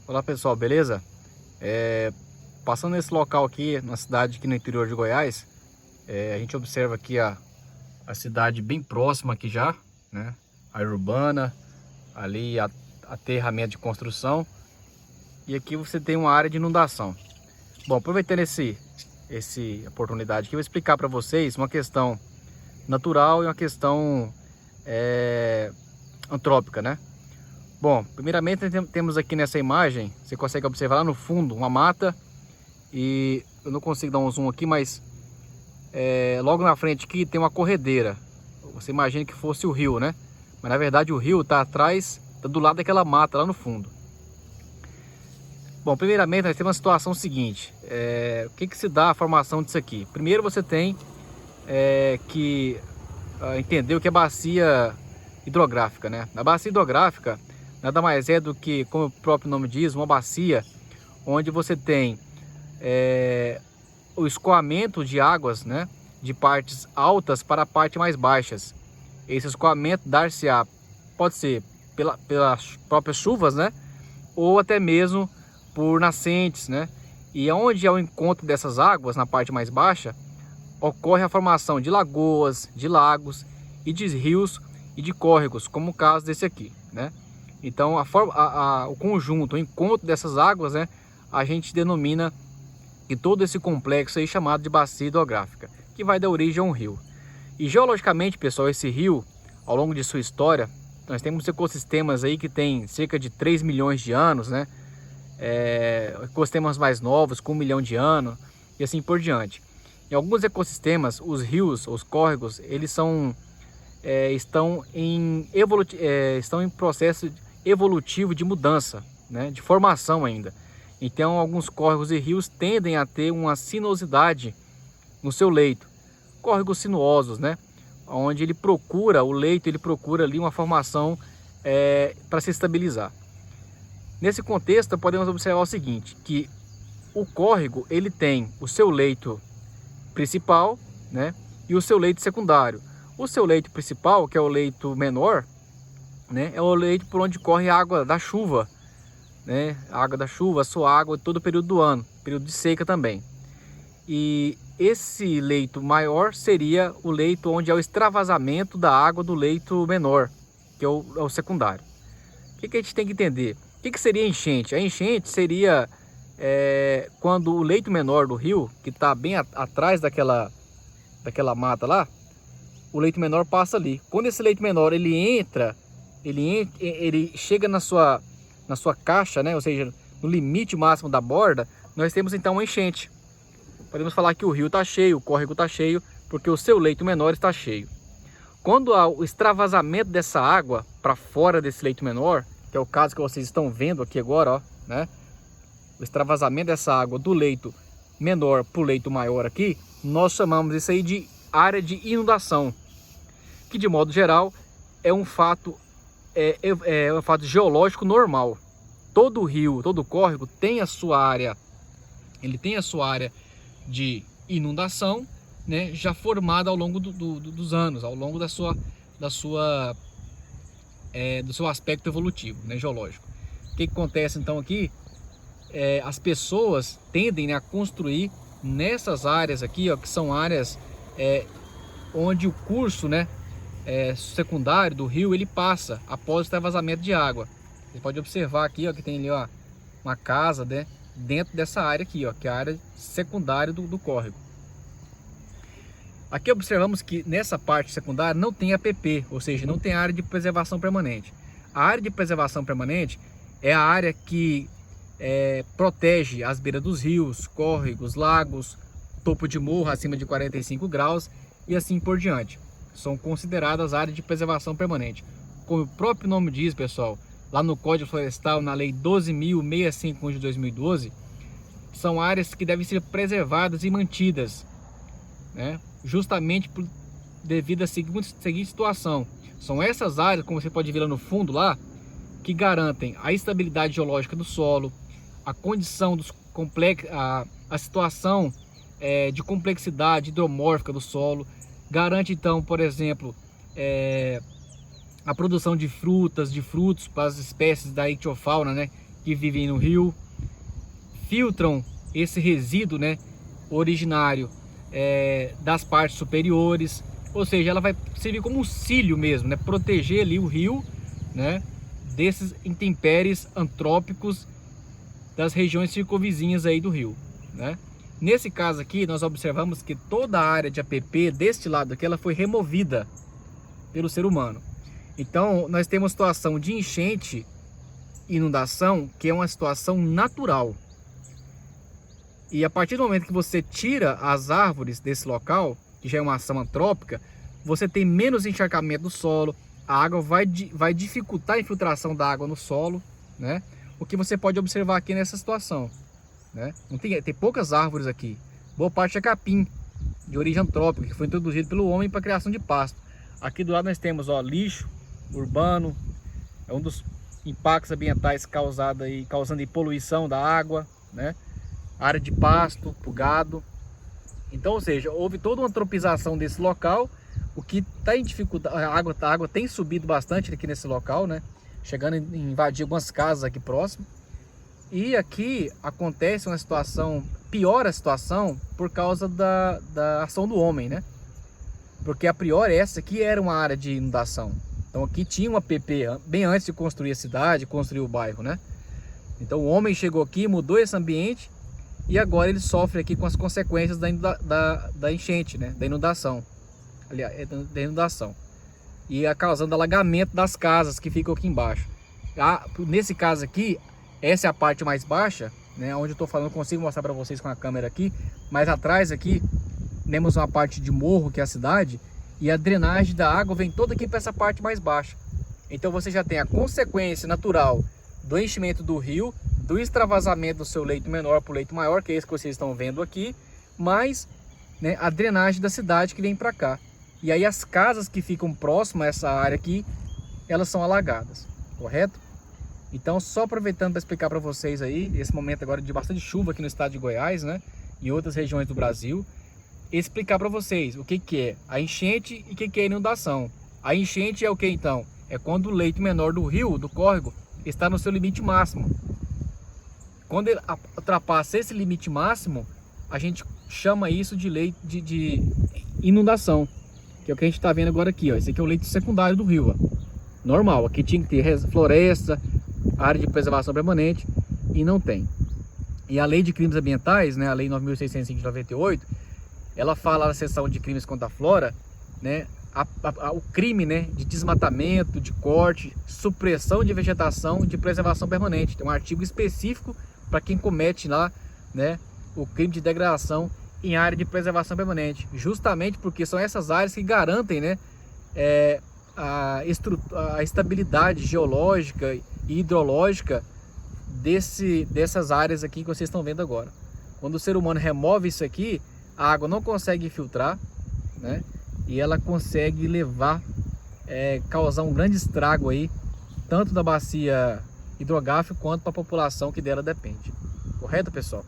Olá pessoal, beleza? Passando nesse local aqui, na cidade aqui no interior de Goiás, a gente observa aqui a cidade bem próxima aqui já, né? A área urbana, ali aterramento de construção, e aqui você tem uma área de inundação. Bom, aproveitando essa oportunidade aqui, eu vou explicar para vocês uma questão natural e uma questão antrópica, né? Bom, primeiramente temos aqui nessa imagem, você consegue observar lá no fundo uma mata, e eu não consigo dar um zoom aqui, mas logo na frente aqui tem uma corredeira. Você imagina que fosse o rio, né? Mas na verdade o rio está atrás, tá do lado daquela mata lá no fundo. Bom, primeiramente nós temos uma situação seguinte, o que se dá a formação disso aqui? Primeiro você tem que entender o que é bacia hidrográfica, né? A bacia hidrográfica nada mais é do que, como o próprio nome diz, uma bacia onde você tem o escoamento de águas, né, de partes altas para partes mais baixas. Esse escoamento dar-se-á, pode ser pelas próprias chuvas, né, ou até mesmo por nascentes, né, e onde é o encontro dessas águas na parte mais baixa, ocorre a formação de lagoas, de lagos e de rios e de córregos, como o caso desse aqui, né. Então o conjunto, o encontro dessas águas, né, a gente denomina que todo esse complexo aí chamado de bacia hidrográfica, que vai dar origem a um rio. E geologicamente, pessoal, esse rio, ao longo de sua história, nós temos ecossistemas aí que tem cerca de 3 milhões de anos, né? Ecossistemas mais novos, com 1 milhão de anos, e assim por diante. Em alguns ecossistemas, os rios, os córregos, eles estão em processo evolutivo de mudança, né? De formação ainda. Então, alguns córregos e rios tendem a ter uma sinuosidade no seu leito. Córregos sinuosos, né? Onde o leito procura ali uma formação para se estabilizar. Nesse contexto, podemos observar o seguinte, que o córrego, ele tem o seu leito principal, né? E o seu leito secundário. O seu leito principal, que é o leito menor, né? É o leito por onde corre a água da chuva, né? A água da chuva, a sua água todo o período do ano, período de seca também. E esse leito maior seria o leito onde é o extravasamento da água do leito menor, que é o secundário. O que a gente tem que entender? O que seria enchente? A enchente seria quando o leito menor do rio, que está bem atrás daquela mata lá, o leito menor passa ali. Quando esse leito menor ele chega na sua caixa, né? Ou seja, no limite máximo da borda, nós temos então uma enchente. Podemos falar que o rio está cheio, o córrego está cheio, porque o seu leito menor está cheio. Quando há o extravasamento dessa água para fora desse leito menor, que é o caso que vocês estão vendo aqui agora, ó, né? O extravasamento dessa água do leito menor para o leito maior aqui, nós chamamos isso aí de área de inundação, que de modo geral é um fato geológico normal. Todo rio, todo córrego tem a sua área, de inundação, né, já formada ao longo dos anos, ao longo do seu aspecto evolutivo, né, geológico. O que acontece então aqui? As pessoas tendem, né, a construir nessas áreas aqui, ó, que são áreas onde o curso, né, secundário do rio ele passa após o extravasamento de água. Você pode observar aqui, ó, que tem ali, ó, uma casa, né, dentro dessa área aqui, ó, que é a área secundária do córrego. Aqui observamos que nessa parte secundária não tem APP, ou seja, não tem área de preservação permanente. A área de preservação permanente é a área que protege as beiras dos rios, córregos, lagos, topo de morro acima de 45 graus e assim por diante. São consideradas áreas de preservação permanente. Como o próprio nome diz, pessoal, lá no Código Florestal, na Lei 12.065 de 2012, são áreas que devem ser preservadas e mantidas, né? Justamente devido à seguinte situação. São essas áreas, como você pode ver lá no fundo, lá, que garantem a estabilidade geológica do solo, a condição a situação de complexidade hidromórfica do solo, garante então, por exemplo, a produção de frutas, de frutos para as espécies da ictiofauna, né, que vivem no rio, filtram esse resíduo, né, originário das partes superiores, ou seja, ela vai servir como um cílio mesmo, né, proteger ali o rio, né, desses intempéries antrópicos das regiões circunvizinhas aí do rio, né. Nesse caso aqui, nós observamos que toda a área de APP deste lado aqui, ela foi removida pelo ser humano. Então, nós temos situação de enchente, inundação, que é uma situação natural. E a partir do momento que você tira as árvores desse local, que já é uma ação antrópica, você tem menos encharcamento do solo, a água vai dificultar a infiltração da água no solo, né? O que você pode observar aqui nessa situação, né? Tem poucas árvores aqui, boa parte é capim, de origem antrópica, que foi introduzido pelo homem para a criação de pasto. Aqui do lado nós temos, ó, lixo urbano, é um dos impactos ambientais causando aí poluição da água, né? Área de pasto para o gado. Então, ou seja, houve toda uma antropização desse local, o que está em dificuldade. A água tem subido bastante aqui nesse local, né? Chegando a invadir algumas casas aqui próximo. E aqui acontece uma situação, piora a situação por causa da ação do homem, né? Porque a priori essa aqui era uma área de inundação. Então aqui tinha uma APP bem antes de construir a cidade, construir o bairro, né? Então o homem chegou aqui, mudou esse ambiente e agora ele sofre aqui com as consequências da enchente, né? Da inundação. Aliás, da inundação. E causando alagamento das casas que ficam aqui embaixo. Nesse caso aqui, essa é a parte mais baixa, né? Onde eu estou falando, eu consigo mostrar para vocês com a câmera aqui. Mas atrás aqui, temos uma parte de morro, que é a cidade. E a drenagem da água vem toda aqui para essa parte mais baixa. Então você já tem a consequência natural do enchimento do rio, do extravasamento do seu leito menor para o leito maior, que é esse que vocês estão vendo aqui, mais, né, a drenagem da cidade que vem para cá. E aí as casas que ficam próximas a essa área aqui, elas são alagadas, correto? Então, só aproveitando para explicar para vocês aí, esse momento agora de bastante chuva aqui no estado de Goiás, né, e outras regiões do Brasil, explicar para vocês o que é a enchente e o que é a inundação. A enchente é o que então? É quando o leito menor do rio, do córrego, está no seu limite máximo. Quando ele ultrapassa esse limite máximo, a gente chama isso de leito de inundação, que é o que a gente está vendo agora aqui, ó. Esse aqui é o leito secundário do rio, ó. Normal, aqui tinha que ter floresta, área de preservação permanente, e não tem. E a lei de crimes ambientais, né, a lei 9.605 de 98, ela fala na seção de crimes contra a flora, né, o crime, né, de desmatamento, de corte, supressão de vegetação, de preservação permanente. Tem um artigo específico para quem comete lá, né, o crime de degradação em área de preservação permanente, justamente porque são essas áreas que garantem, né, a estabilidade geológica e hidrológica dessas áreas aqui que vocês estão vendo agora. Quando o ser humano remove isso aqui, a água não consegue filtrar, né? E ela consegue causar um grande estrago aí, tanto da bacia hidrográfica quanto para a população que dela depende. Correto, pessoal?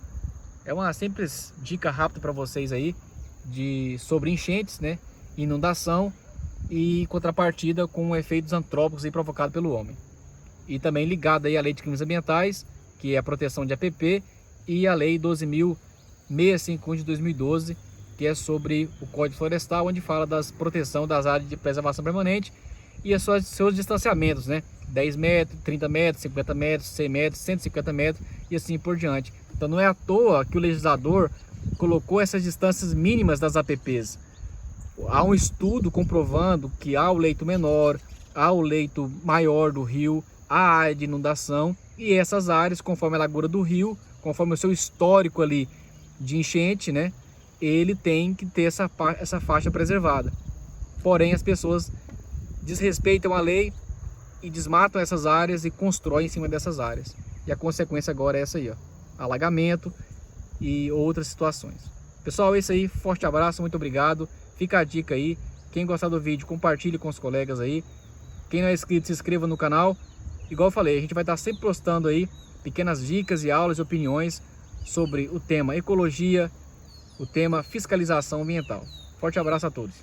É uma simples dica rápida para vocês aí sobre enchentes, né? Inundação e contrapartida com efeitos antrópicos aí provocados pelo homem. E também ligado aí à lei de crimes ambientais, que é a proteção de APP, e a lei 12.651 de 2012, que é sobre o Código Florestal, onde fala da proteção das áreas de preservação permanente e seus distanciamentos, né? 10 metros, 30 metros, 50 metros, 100 metros, 150 metros e assim por diante. Então não é à toa que o legislador colocou essas distâncias mínimas das APPs. Há um estudo comprovando que há o leito menor, há o leito maior do rio, há a área de inundação, e essas áreas, conforme a largura do rio, conforme o seu histórico ali de enchente, né, ele tem que ter essa faixa preservada. Porém, as pessoas desrespeitam a lei e desmatam essas áreas e constroem em cima dessas áreas. E a consequência agora é essa aí, ó, alagamento e outras situações. Pessoal, é isso aí. Forte abraço, muito obrigado. Fica a dica aí. Quem gostar do vídeo, compartilhe com os colegas aí. Quem não é inscrito, se inscreva no canal. Igual eu falei, a gente vai estar sempre postando aí pequenas dicas e aulas e opiniões sobre o tema ecologia, o tema fiscalização ambiental. Forte abraço a todos.